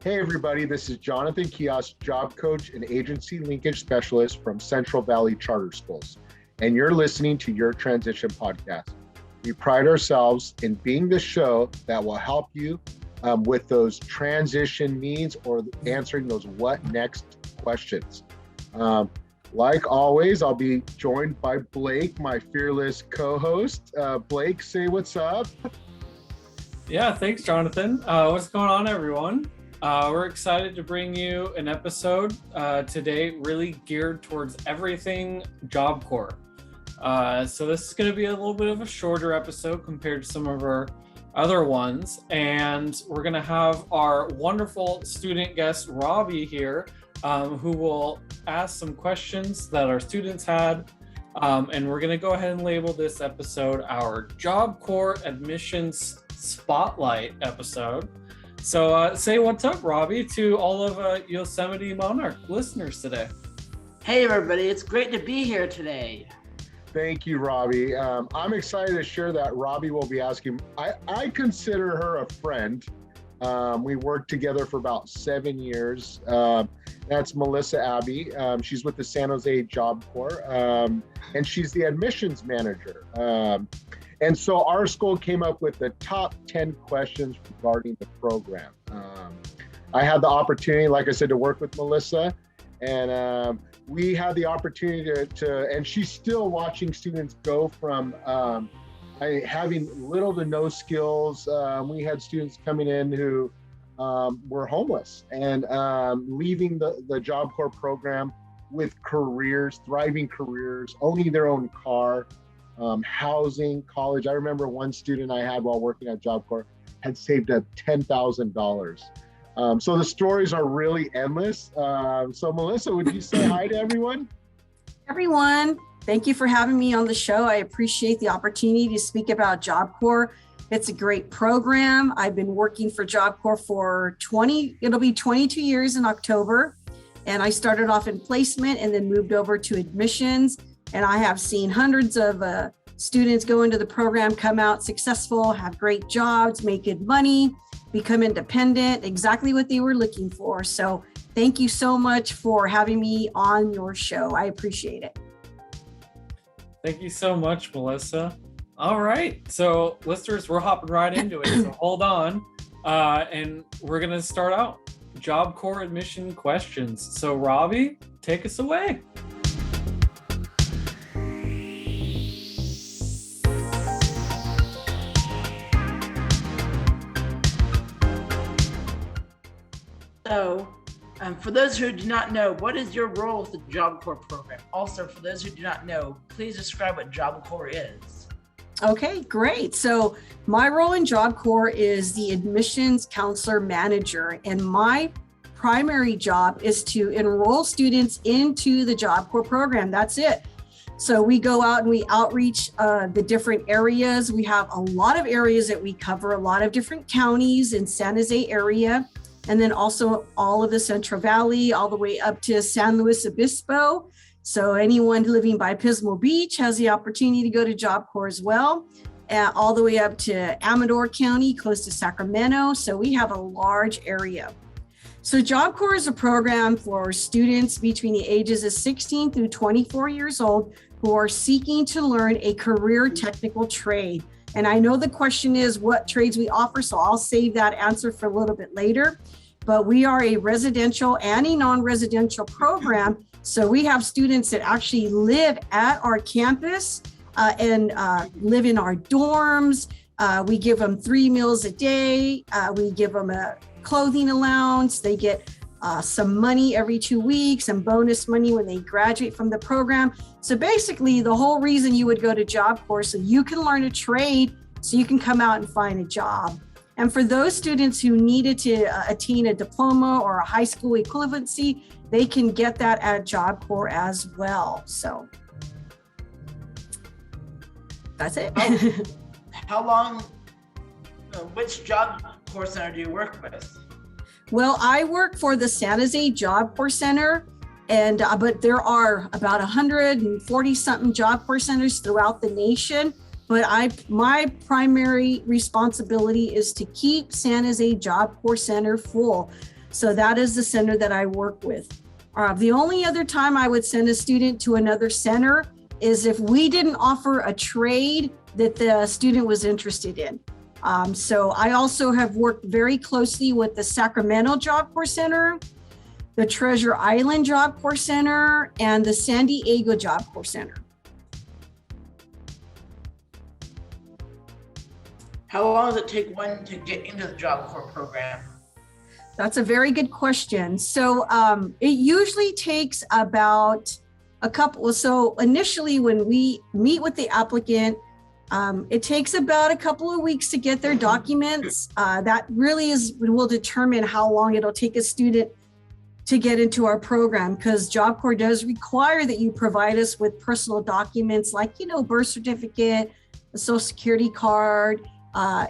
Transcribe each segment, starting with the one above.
Hey everybody, this is Jonathan Kios, job coach and agency linkage specialist from Central Valley Charter Schools, and you're listening to Your Transition Podcast. We pride ourselves in being the show that will help you with those transition needs or answering those what next questions. Like always, I'll be joined by Blake, my fearless co-host. Blake, say what's up. Yeah, thanks, Jonathan. What's going on, everyone? We're excited to bring you an episode today really geared towards everything Job Corps. So this is going to be a little bit of a shorter episode compared to some of our other ones. And we're going to have our wonderful student guest, Robbie, here, who will ask some questions that our students had. And we're going to go ahead and label this episode our Job Corps Admissions Spotlight episode. So say what's up, Robbie, to all of Yosemite Monarch listeners today. Hey, everybody. It's great to be here today. Thank you, Robbie. I'm excited to share that Robbie will be asking. I consider her a friend. We worked together for about 7 years. That's Melissa Abby. She's with the San Jose Job Corps, and she's the admissions manager. And so our school came up with the top 10 questions regarding the program. I had the opportunity, like I said, to work with Melissa, and we had the opportunity and she's still watching students go from having little to no skills. We had students coming in who were homeless and leaving the Job Corps program with careers, thriving careers, owning their own car, housing, college. I remember one student I had while working at Job Corps had saved up $10,000. So the stories are really endless. So Melissa, would you say hi to everyone? Everyone, thank you for having me on the show. I appreciate the opportunity to speak about Job Corps. It's a great program. I've been working for Job Corps for it'll be 22 years in October. And I started off in placement and then moved over to admissions. And I have seen hundreds of students go into the program, come out successful, have great jobs, make good money, become independent, exactly what they were looking for. So thank you so much for having me on your show. I appreciate it. Thank you so much, Melissa. All right. So listeners, we're hopping right into it. So hold on. And we're going to start out Job Corps admission questions. So Robbie, take us away. So, for those who do not know, what is your role with the Job Corps program? Also, for those who do not know, please describe what Job Corps is. Okay, great. So my role in Job Corps is the admissions counselor manager, and my primary job is to enroll students into the Job Corps program. That's it. So we go out and we outreach the different areas. We have a lot of areas that we cover, a lot of different counties in San Jose area, and then also all of the Central Valley, all the way up to San Luis Obispo. So anyone living by Pismo Beach has the opportunity to go to Job Corps as well, all the way up to Amador County, close to Sacramento. So we have a large area. So Job Corps is a program for students between the ages of 16 through 24 years old who are seeking to learn a career technical trade. And I know the question is what trades we offer, so I'll save that answer for a little bit later. But we are a residential and a non-residential program. So we have students that actually live at our campus and live in our dorms. We give them 3 meals a day. We give them a clothing allowance. They get some money every 2 weeks and bonus money when they graduate from the program. So basically the whole reason you would go to Job Corps so you can learn a trade so you can come out and find a job. And for those students who needed to attain a diploma or a high school equivalency, they can get that at Job Corps as well. So that's it. How long, which Job Corps center do you work with? Well, I work for the San Jose Job Corps Center, and but there are about 140 something Job Corps centers throughout the nation. But my primary responsibility is to keep San Jose Job Corps Center full. So that is the center that I work with. The only other time I would send a student to another center is if we didn't offer a trade that the student was interested in. So I also have worked very closely with the Sacramento Job Corps Center, the Treasure Island Job Corps Center, and the San Diego Job Corps Center. How long does it take one to get into the Job Corps program? That's a very good question. So it usually takes about a couple. So initially when we meet with the applicant, it takes about a couple of weeks to get their documents. That really will determine how long it'll take a student to get into our program, because Job Corps does require that you provide us with personal documents like, birth certificate, a social security card.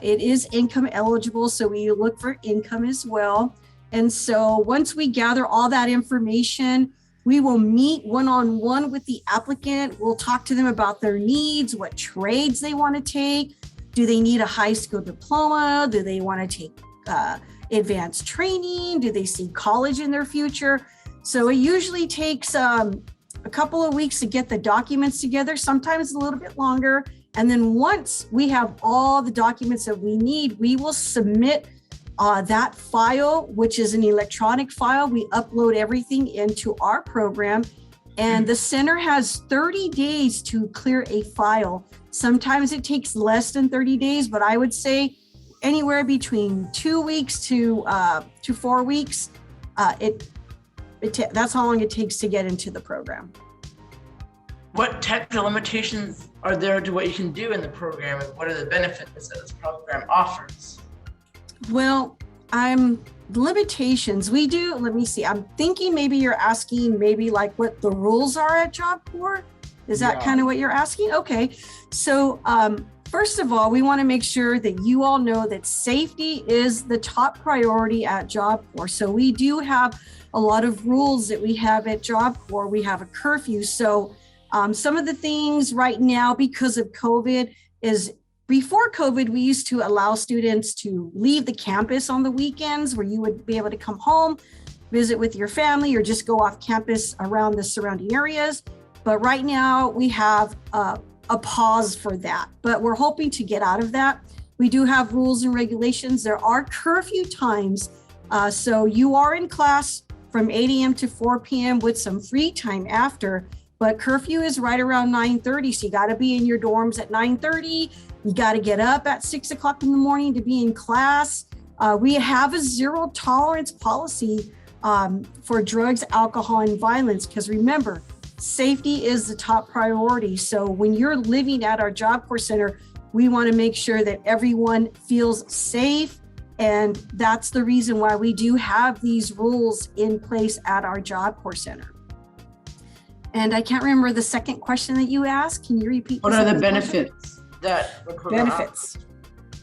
It is income eligible, so we look for income as well. And so once we gather all that information, we will meet one-on-one with the applicant. We'll talk to them about their needs, what trades they want to take. Do they need a high school diploma? Do they want to take advanced training? Do they see college in their future? So it usually takes a couple of weeks to get the documents together, sometimes a little bit longer. And then once we have all the documents that we need, we will submit that file, which is an electronic file. We upload everything into our program, and the center has 30 days to clear a file. Sometimes it takes less than 30 days, but I would say anywhere between 2 weeks to 4 weeks. That's how long it takes to get into the program. What technical limitations are there to what you can do in the program, and what are the benefits that this program offers? Well, limitations. We do, let me see. I'm thinking maybe you're asking maybe like what the rules are at Job Corps. Is that kind of what you're asking? Okay. So first of all, we want to make sure that you all know that safety is the top priority at Job Corps. So we do have a lot of rules that we have at Job Corps. We have a curfew. So some of the things right now because of COVID is, before COVID, we used to allow students to leave the campus on the weekends where you would be able to come home, visit with your family, or just go off campus around the surrounding areas. But right now we have a pause for that, but we're hoping to get out of that. We do have rules and regulations. There are curfew times. So you are in class from 8 a.m. to 4 p.m. with some free time after, but curfew is right around 9:30. So you got to be in your dorms at 9:30. You got to get up at 6 o'clock in the morning to be in class. We have a zero tolerance policy for drugs, alcohol, and violence, because remember, safety is the top priority. So when you're living at our Job Corps Center, we want to make sure that everyone feels safe. And that's the reason why we do have these rules in place at our Job Corps Center. And I can't remember the second question that you asked. Can you repeat? What are the benefits? Benefits.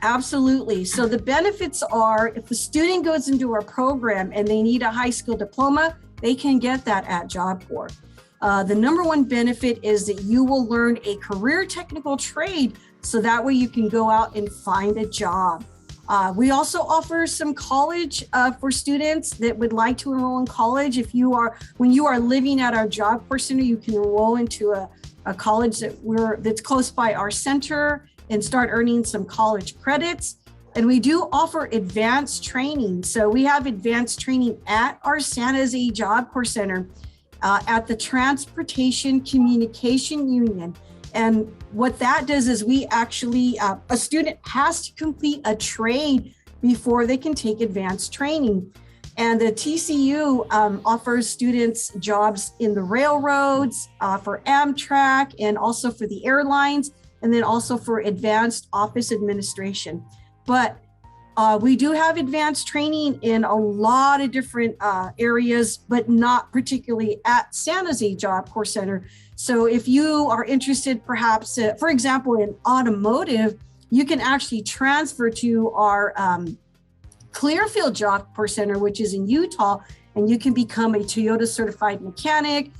Absolutely. So the benefits are, if a student goes into our program and they need a high school diploma, they can get that at Job Corps. The number one benefit is that you will learn a career technical trade, so that way you can go out and find a job. We also offer some college for students that would like to enroll in college. When you are living at our Job Corps Center, you can enroll into a college that's close by our center and start earning some college credits. And we do offer advanced training. So we have advanced training at our San Jose Job Corps Center at the Transportation Communication Union. And what that does is we actually, a student has to complete a trade before they can take advanced training. And the TCU offers students jobs in the railroads, for Amtrak, and also for the airlines, and then also for advanced office administration. But we do have advanced training in a lot of different areas, but not particularly at San Jose Job Corps Center. So if you are interested, perhaps, for example, in automotive, you can actually transfer to our Clearfield Job Corps Center, which is in Utah, and you can become a Toyota certified mechanic.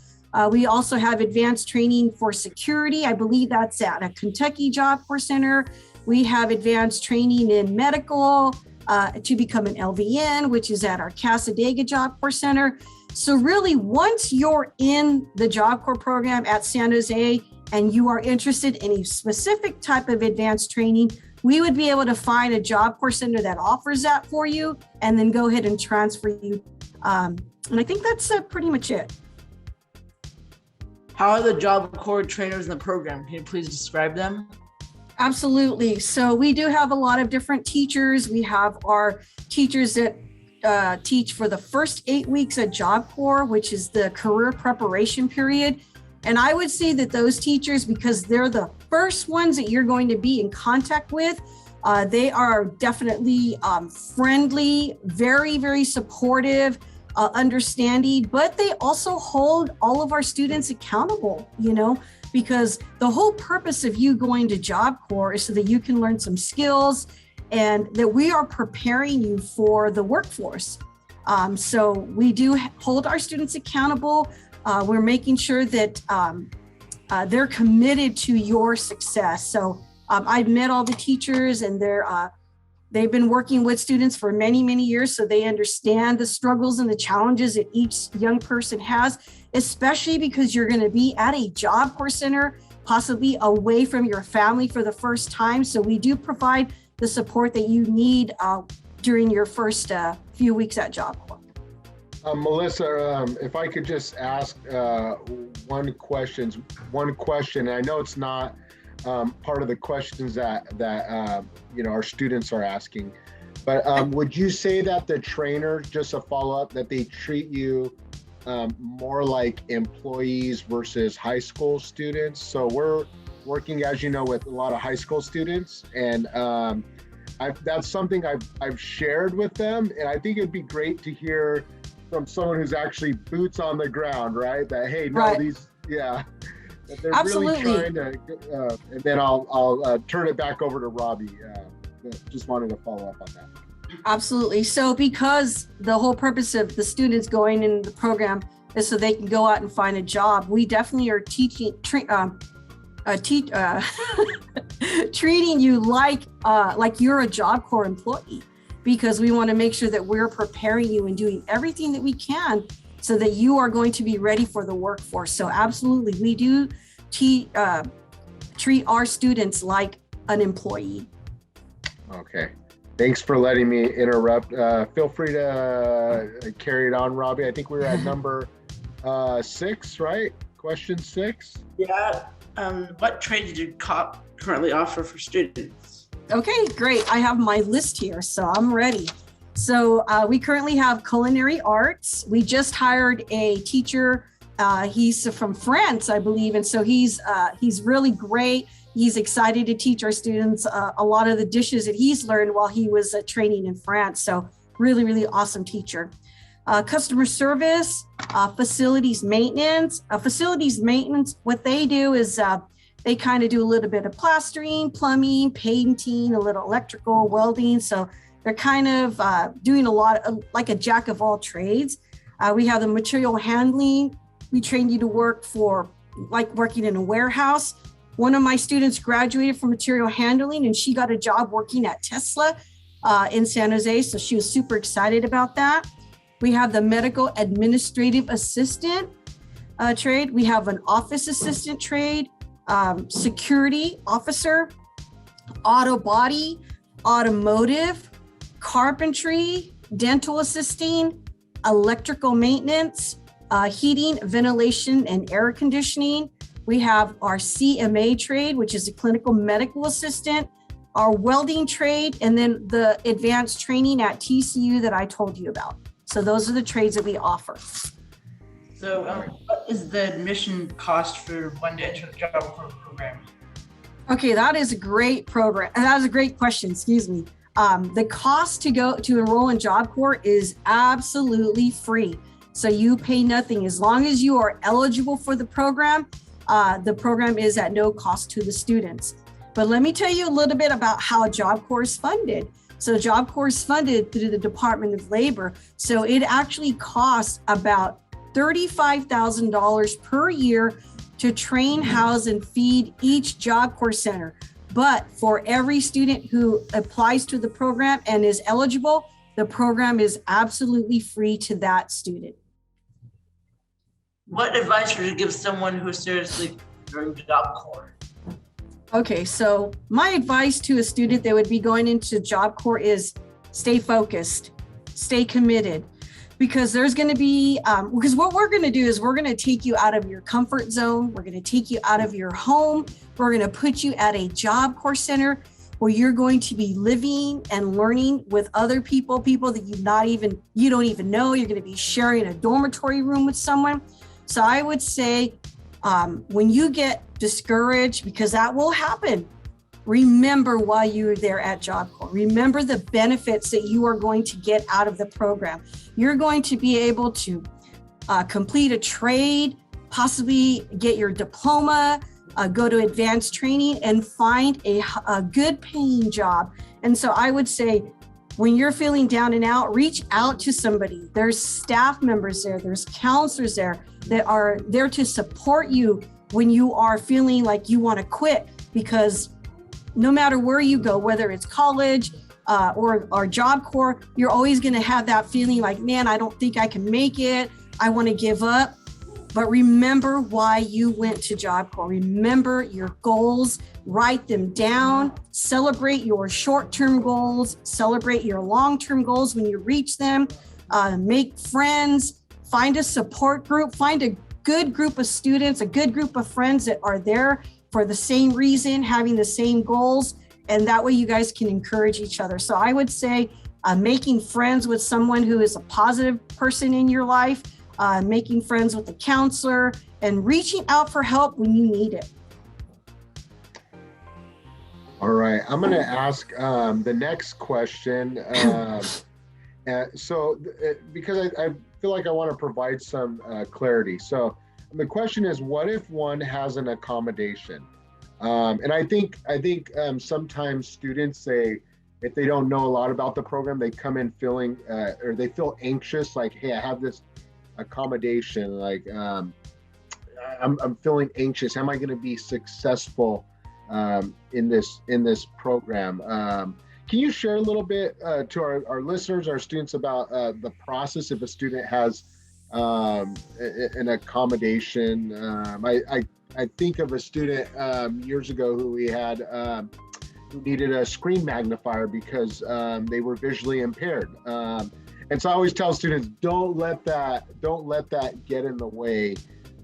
We also have advanced training for security. I believe that's at a Kentucky Job Corps Center. We have advanced training in medical. to become an LVN, which is at our Casadega Job Corps Center. So really, once you're in the Job Corps program at San Jose and you are interested in a specific type of advanced training, we would be able to find a Job Corps center that offers that for you and then go ahead and transfer you. And I think that's pretty much it. How are the Job Corps trainers in the program? Can you please describe them? Absolutely. So we do have a lot of different teachers. We have our teachers that teach for the first 8 weeks at Job Corps, which is the career preparation period. And I would say that those teachers, because they're the first ones that you're going to be in contact with, they are definitely friendly, very, very supportive, understanding, but they also hold all of our students accountable, because the whole purpose of you going to Job Corps is so that you can learn some skills and that we are preparing you for the workforce. So we do hold our students accountable. We're making sure that they're committed to your success. So I've met all the teachers and they've been working with students for many, many years. So they understand the struggles and the challenges that each young person has, especially because you're going to be at a Job Corps center, possibly away from your family for the first time. So we do provide the support that you need during your first few weeks at Job Corps. Melissa, if I could just ask one question. I know it's not part of the questions that our students are asking, but would you say that the trainer, just a follow-up, that they treat you more like employees versus high school students? So we're working, as you know, with a lot of high school students, and that's something I've shared with them, and I think it'd be great to hear from someone who's actually boots on the ground, right? That, hey, no, right. That they're Absolutely. really trying to, and then I'll turn it back over to Robbie. Just wanted to follow up on that. Absolutely. So because the whole purpose of the students going in the program is so they can go out and find a job, we definitely are treating you like you're a Job Corps employee, because we want to make sure that we're preparing you and doing everything that we can so that you are going to be ready for the workforce. So absolutely, we do treat our students like an employee. Okay. Thanks for letting me interrupt. Feel free to carry it on, Robbie. I think we're at number 6, right? Question 6. Yeah. What trade do you currently offer for students? Okay, great. I have my list here, so I'm ready. So we currently have culinary arts. We just hired a teacher. He's from France, I believe, and so he's really great. He's excited to teach our students a lot of the dishes that he's learned while he was training in France. So really, really awesome teacher. Customer service, facilities maintenance. Facilities maintenance, what they do is they kind of do a little bit of plastering, plumbing, painting, a little electrical, welding. So they're kind of doing a lot of, like a jack of all trades. We have the material handling. We train you to work for like working in a warehouse. One of my students graduated from material handling and she got a job working at Tesla in San Jose. So she was super excited about that. We have the medical administrative assistant trade. We have an office assistant trade, security officer, auto body, automotive, carpentry, dental assisting, electrical maintenance, heating, ventilation, and air conditioning. We have our CMA trade, which is a clinical medical assistant, our welding trade, and then the advanced training at TCU that I told you about. So those are the trades that we offer. So what is the admission cost for one to enter the Job Corps program? Okay, that is a great program. That is a great question, excuse me. The cost to enroll in Job Corps is absolutely free. So you pay nothing as long as you are eligible for the program. The program is at no cost to the students. But let me tell you a little bit about how Job Corps is funded. So Job Corps is funded through the Department of Labor. So it actually costs about $35,000 per year to train, house, and feed each Job Corps center. But for every student who applies to the program and is eligible, the program is absolutely free to that student. What advice would you give someone who is seriously during Job Corps? Okay, so my advice to a student that would be going into Job Corps is stay focused, stay committed, because there's going to be, because what we're going to do is we're going to take you out of your comfort zone. We're going to take you out of your home. We're going to put you at a Job Corps center where you're going to be living and learning with other people that you don't even know. You're going to be sharing a dormitory room with someone. So I would say when you get discouraged, because that will happen, remember why you were there at Job Corps. Remember the benefits that you are going to get out of the program. You're going to be able to complete a trade, possibly get your diploma, go to advanced training, and find a good paying job. And so I would say, when you're feeling down and out, reach out to somebody. There's staff members there, there's counselors there that are there to support you when you are feeling like you want to quit, because no matter where you go, whether it's college or Job Corps, you're always going to have that feeling like, man, I don't think I can make it. I want to give up. But remember why you went to Job Corps. Remember your goals, write them down, celebrate your short-term goals, celebrate your long-term goals when you reach them, make friends, find a support group, find a good group of students, a good group of friends that are there for the same reason, having the same goals, and that way you guys can encourage each other. So I would say making friends with someone who is a positive person in your life, making friends with a counselor, and reaching out for help when you need it. All right, I'm going to ask the next question. Because I feel like I want to provide some clarity. So the question is, what if one has an accommodation? And I think sometimes students say, if they don't know a lot about the program, they come in feeling, or they feel anxious, like, hey, I have this accommodation, like I'm feeling anxious. Am I going to be successful in this program? Can you share a little bit to our listeners, our students, about the process if a student has an accommodation? I think of a student years ago who we had who needed a screen magnifier because they were visually impaired. And so I always tell students, don't let that get in the way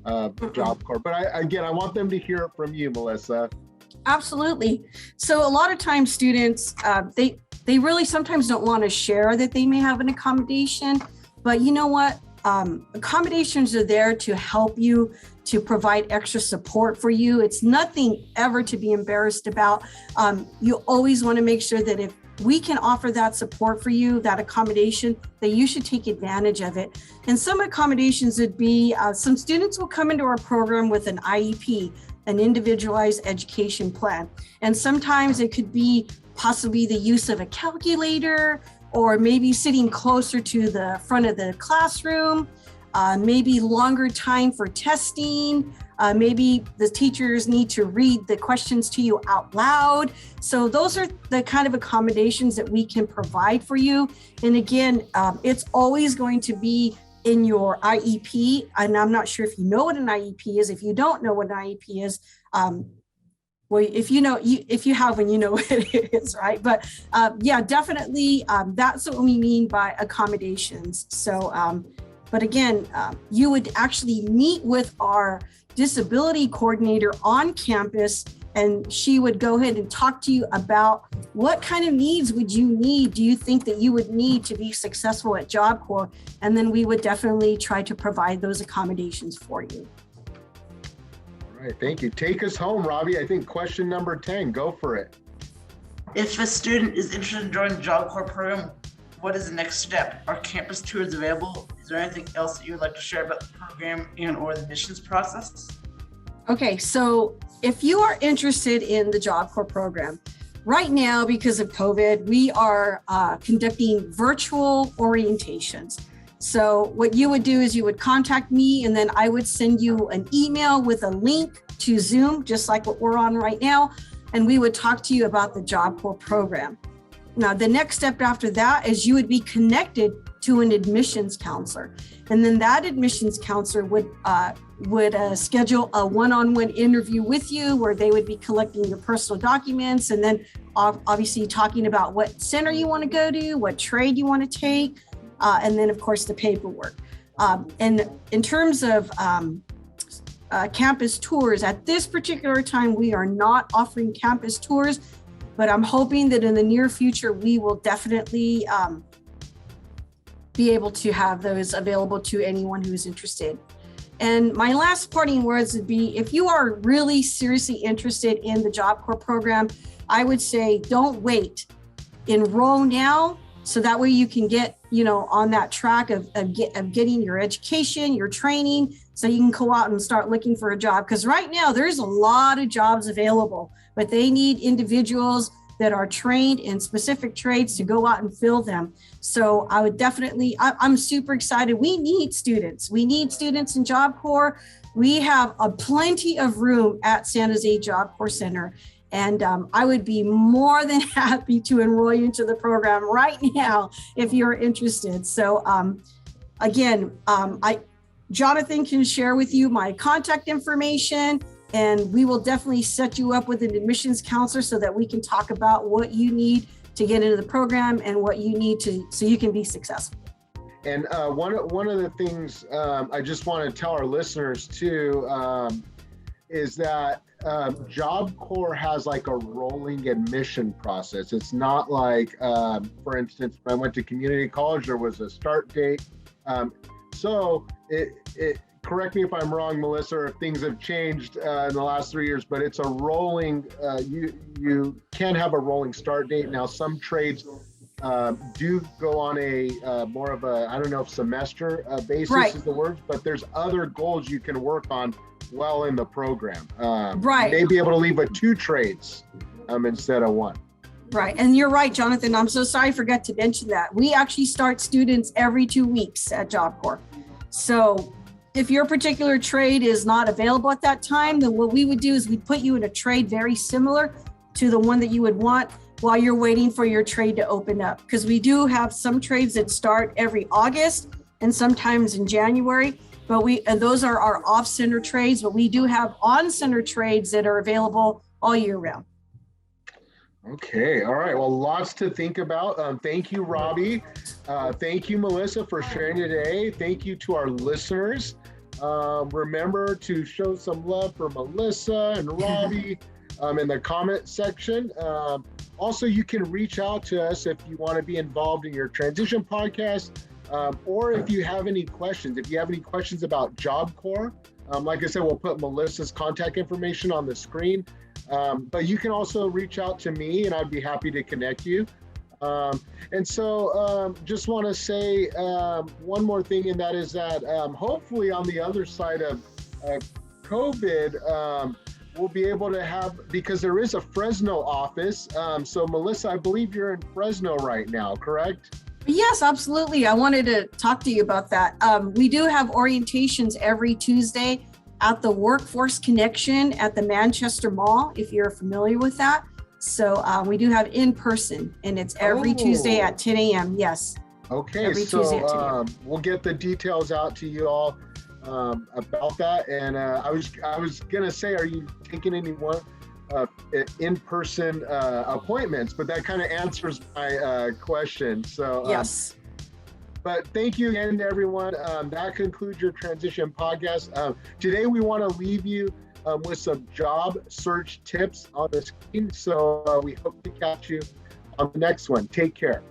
of Job Corps. But I want them to hear it from you, Melissa. Absolutely. So a lot of times students, they really sometimes don't want to share that they may have an accommodation, but you know what? Accommodations are there to help you, to provide extra support for you. It's nothing ever to be embarrassed about. You always want to make sure that if we can offer that support for you, that accommodation, that you should take advantage of it. And some accommodations would be, some students will come into our program with an IEP, an individualized education plan. And sometimes it could be possibly the use of a calculator, or maybe sitting closer to the front of the classroom, maybe longer time for testing, maybe the teachers need to read the questions to you out loud. So those are the kind of accommodations that we can provide for you. And again, it's always going to be in your IEP. And I'm not sure if you know what an IEP is. If you don't know what an IEP is, well, if you know, if you have one, you know what it is, right? But yeah, definitely, that's what we mean by accommodations. So, but again, you would actually meet with our disability coordinator on campus, and she would go ahead and talk to you about what kind of needs would you need, do you think that you would need to be successful at Job Corps? And then we would definitely try to provide those accommodations for you. All right, thank you. Take us home, Robbie. I think question number 10, go for it. If a student is interested in joining the Job Corps program, what is the next step? Are campus tours available? Is there anything else that you would like to share about the program and or the admissions process? Okay, so if you are interested in the Job Corps program, right now, because of COVID, we are conducting virtual orientations. So what you would do is you would contact me, and then I would send you an email with a link to Zoom, just like what we're on right now. and we would talk to you about the Job Corps program. Now, the next step after that is you would be connected to an admissions counselor. And then that admissions counselor would schedule a one-on-one interview with you where they would be collecting your personal documents and then obviously talking about what center you want to go to, what trade you want to take, and then of course the paperwork. And in terms of campus tours, at this particular time, we are not offering campus tours, but I'm hoping that in the near future, we will definitely be able to have those available to anyone who is interested. And my last parting words would be, if you are really seriously interested in the Job Corps program, I would say don't wait. Enroll now, so that way you can get, on that track of getting your education, your training, so you can go out and start looking for a job. Because right now there's a lot of jobs available, but they need individuals that are trained in specific trades to go out and fill them. So I would definitely, I'm super excited. We need students. We need students in Job Corps. We have a plenty of room at San Jose Job Corps Center. And I would be more than happy to enroll you into the program right now if you're interested. So again, Jonathan can share with you my contact information, and we will definitely set you up with an admissions counselor so that we can talk about what you need to get into the program and what you need to, so you can be successful. And one of the things I just want to tell our listeners too is that Job Corps has like a rolling admission process. It's not like, for instance, when I went to community college, there was a start date. So it correct me if I'm wrong, Melissa, or if things have changed in the last 3 years, but it's a rolling, you can have a rolling start date. Now, some trades do go on a more of a, I don't know if semester basis Right. is the word, but there's other goals you can work on well in the program. Right. You may be able to leave with 2 trades instead of 1. Right. And you're right, Jonathan. I'm so sorry I forgot to mention that. We actually start students every 2 weeks at Job Corps. So if your particular trade is not available at that time, then what we would do is we'd put you in a trade very similar to the one that you would want while you're waiting for your trade to open up. Because we do have some trades that start every August and sometimes in January, but those are our off-center trades, but we do have on-center trades that are available all year round. Okay. All right. Well, lots to think about. Thank you, Robbie. Thank you, Melissa, for sharing today. Thank you to our listeners. Remember to show some love for Melissa and Robbie in the comment section. Also, you can reach out to us if you want to be involved in your transition podcast, or if you have any questions. If you have any questions about Job Corps, like I said, we'll put Melissa's contact information on the screen. But you can also reach out to me and I'd be happy to connect you. And so just want to say one more thing, and that is that hopefully on the other side of COVID, we'll be able to have, because there is a Fresno office. So Melissa, I believe you're in Fresno right now, correct? Yes, absolutely. I wanted to talk to you about that. We do have orientations every Tuesday at the Workforce Connection at the Manchester Mall, if you're familiar with that. So we do have in person, and it's every Tuesday at 10 a.m. Yes. Okay, every Tuesday at 10 a.m. We'll get the details out to you all about that. And I was gonna say, are you taking any more in-person appointments? But that kind of answers my question. So yes. But thank you again to everyone. That concludes your transition podcast. Today we want to leave you with some job search tips on the screen. So we hope to catch you on the next one. Take care.